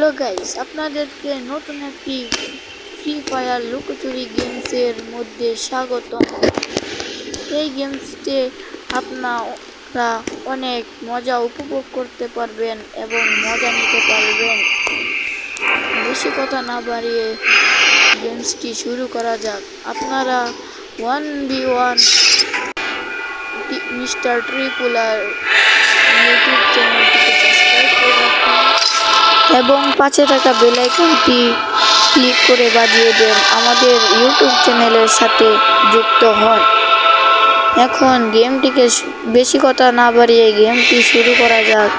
Hello guys, আপনাদেরকে নতুন একটি ফ্রি ফায়ার লুকোচুরি গেমসের মধ্যে স্বাগতম। এই গেমসতে আপনারা অনেক মজা উপভোগ করতে পারবেন এবং মজা নিতে পারবেন। বেশি কথা না বাড়িয়ে গেমসটি শুরু করা যাক। আপনারা 1v1 মিস্টার ট্রিপুলার ইউটিউব চ্যানেলটিকে সাবস্ক্রাইব করে রাখুন এবং পাশে থাকা বেল আইকনটি ক্লিক করে বাজিয়ে দেন আমাদের ইউটিউব চ্যানেলের সাথে যুক্ত হন। এখন গেমটিকে বেশি কথা না বাড়িয়ে গেমটি শুরু করা যাক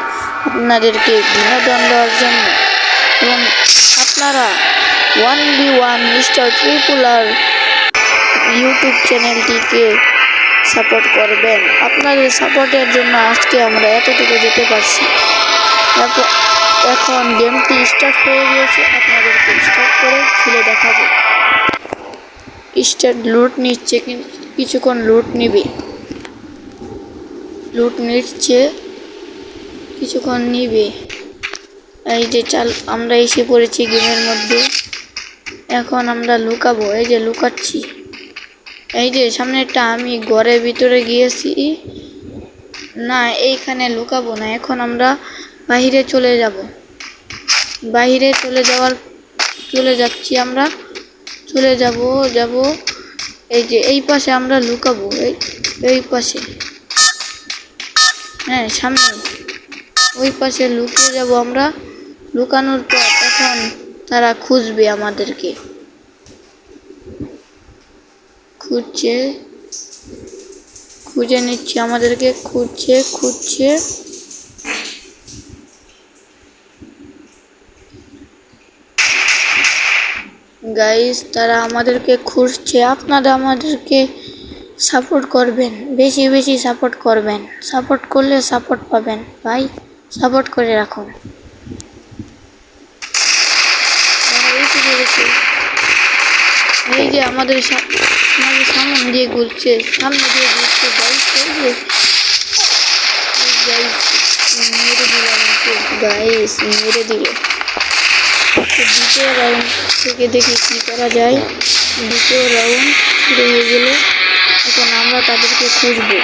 আপনাদেরকে বিনোদন দেওয়ার জন্য। এবং আপনারা 1v1 মিস্টার ট্রিপুলার ইউটিউব চ্যানেলটিকে সাপোর্ট করবেন। আপনাদের সাপোর্টের জন্য আজকে আমরা এতটুকু যেতে পারছি। এখন গেমটি স্টার্ট হয়ে গিয়েছে, আপনাদেরকে স্টার্ট করে খুলে দেখাবো। স্টার্ট লুট নিচ্ছে, কিছুক্ষণ লুট নিবে, লুট নিচ্ছে কিছুক্ষণ নিবে। এই যে আমরা এসে পড়েছি গেমের মধ্যে। এখন আমরা লুকাবো, এই যে লুকাচ্ছি। এই যে সামনেটা আমি ঘরের ভিতরে গিয়েছি না, এইখানে লুকাবো না। এখন আমরা বাহিরে চলে যাব, বাহিরে চলে যাচ্ছি আমরা, চলে যাব এই যে এই পাশে আমরা লুকাবো, এই পাশে, হ্যাঁ সামনে ওই পাশে লুকিয়ে যাব আমরা। লুকানোর পর এখন তারা খুঁজবে আমাদেরকে, খুঁজে নিচ্ছে আমাদেরকে, খুঁজছে গাইস, তারা আমাদেরকে খুঁজছে। আপনারা আমাদেরকে সাপোর্ট করবেন, বেশি বেশি সাপোর্ট করবেন। সাপোর্ট করলে সাপোর্ট পাবেন ভাই, সাপোর্ট করে রাখুন। এই যে আমাদের সামনে দিয়ে ঘুরছে গাইস, মেরে দিল। দ্বিতীয় রাউন্ড থেকে দেখি কি করা যায়। দ্বিতীয় রাউন্ড শুরু হয়ে গেল, এখন আমরা তাদেরকে খুঁজবো,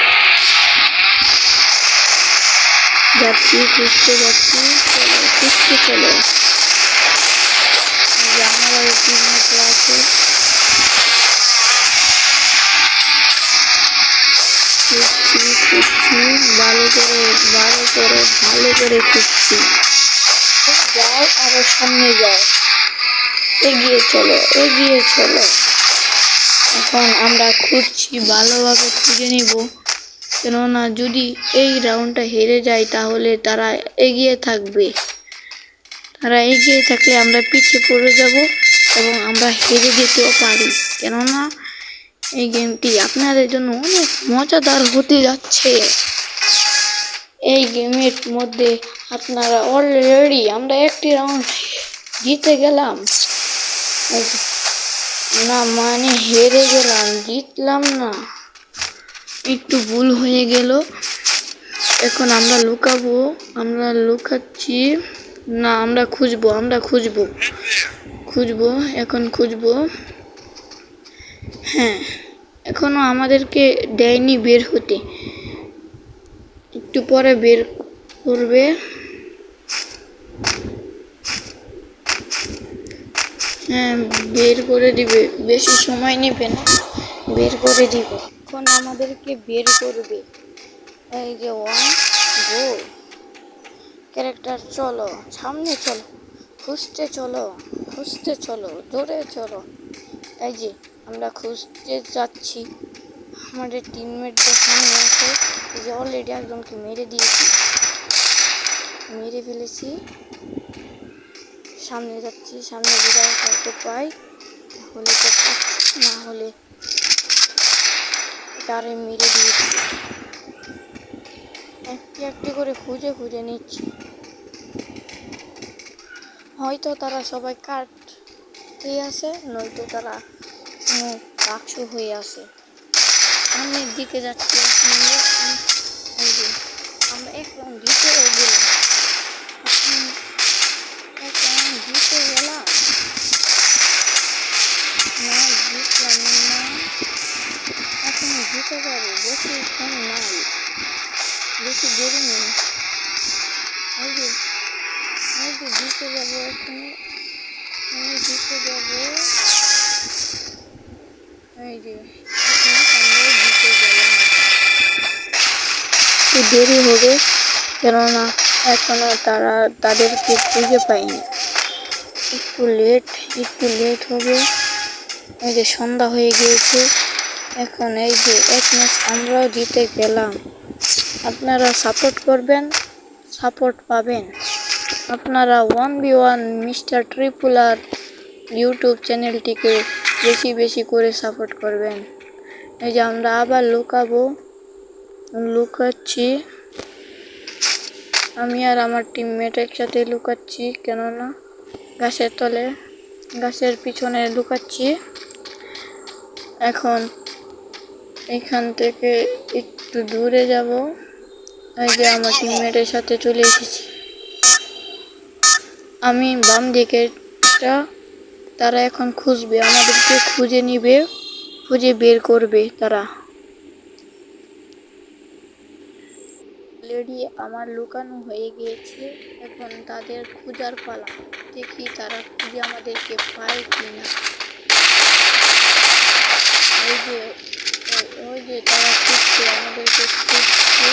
খুঁজতে যাচ্ছি। চলো আমার টিমমেটরা আছে, খুঁজছি ভালো করে খুঁজছি। যাও, আরো সামনে যাও, এগিয়ে চলো। এখন আমরা খুঁজছি, ভালোভাবে খুঁজে নিব, কেননা যদি এই রাউন্ডটা হেরে যায় তাহলে তারা এগিয়ে থাকবে। তারা এগিয়ে থাকলে আমরা পিছিয়ে পড়ে যাব এবং আমরা হেরে যেতেও পারি, কেননা এই গেমটি আপনাদের জন্য অনেক মজাদার হতে যাচ্ছে। এই গেমের মধ্যে আপনারা অলরেডি আমরা একটি রাউন্ড জিতে গেলাম না, মানে হেরে গেলাম, জিতলাম না, একটু ভুল হয়ে গেল। এখন আমরা লুকাবো, আমরা লুকাচ্ছি না, আমরা খুঁজবো, এখন খুঁজবো। হ্যাঁ, এখনো আমাদেরকে দেয়নি বের হতে, একটু পরে বের করবে। হ্যাঁ, বের করে দিবে, বেশি সময় নেবে না, বের করে দিবে। এখন আমাদেরকে বের করবে। এই যে 1 গো ক্যারেক্টার, চলো সামনে চলো, খুঁজতে চলো, জোরে চলো। এই যে আমরা খুঁজতে যাচ্ছি, আমাদের টিমমেটদের সামনে আছে। এই যে অলরেডি একজনকে মেরে ফেলেছি। সামনে যাচ্ছি, সামনে যদি কাউকে পাই তাহলে তো, না হলে তারে মেরে দিয়েছি। একটি করে খুঁজে নিচ্ছি, হয়তো তারা সবাই কাট হয়ে আছে, নয়তো তারা কোনো বাক্স হয়ে আছে। সামনের দিকে যাচ্ছি, আমরা এক রাউন্ড জিতে গেলাম, দিতে পারি, বেশি ফোন নাই, বেশি দেরি নেই। এই যে দিতে যাবো এখন, আমি দিতে যাবো। এই যে এখন আমরা দিতে গেলাম, একটু দেরি হবে কেননা এখনো তাদেরকে খুঁজে পাইনি, একটু লেট হবে। এই যে সন্ধ্যা হয়ে গিয়েছে, এখন এই যে এক ম্যাচ আমরাও জিতে গেলাম। আপনারা সাপোর্ট করবেন, সাপোর্ট পাবেন। আপনারা 1v1 মিস্টার ট্রিপুলার ইউটিউব চ্যানেলটিকে বেশি করে সাপোর্ট করবেন। এই যে আমরা আবার লুকাচ্ছি, আমি আর আমার টিমমেট একসাথে লুকাচ্ছি, কেননা গাছের তলে, গাছের পিছনে লুকাচ্ছি। এখন এখান থেকে একটু দূরে যাব। এই যে আমার টিমমেটের সাথে চলে এসেছি আমি বাম দিকেরটা। তারা এখন খুঁজবে, আমাদেরকে খুঁজে নিবে, খুঁজে বের করবে তারা। অলরেডি আমার লুকানো হয়ে গিয়েছে, এখন তাদের খোঁজার পালা। দেখি তারা খুঁজে আমাদেরকে পায় কিনা। ওই যে তারা খুঁজছে, আমাদেরকে খুঁজছে।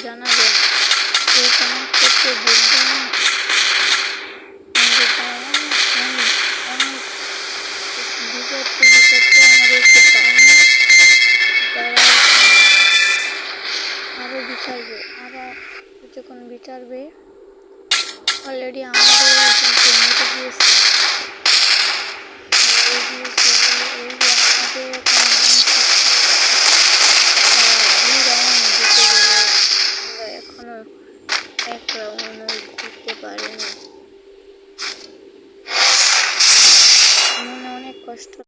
জানাবেন কেউ কমেন্ট করতে ভুলবেন না। আমাদেরকে পায়নি, তারা আরো বিচারবে, আরো কিছুক্ষণ বিচারবে। অলরেডি আমাদের একজনকে মেরে দিয়েছে।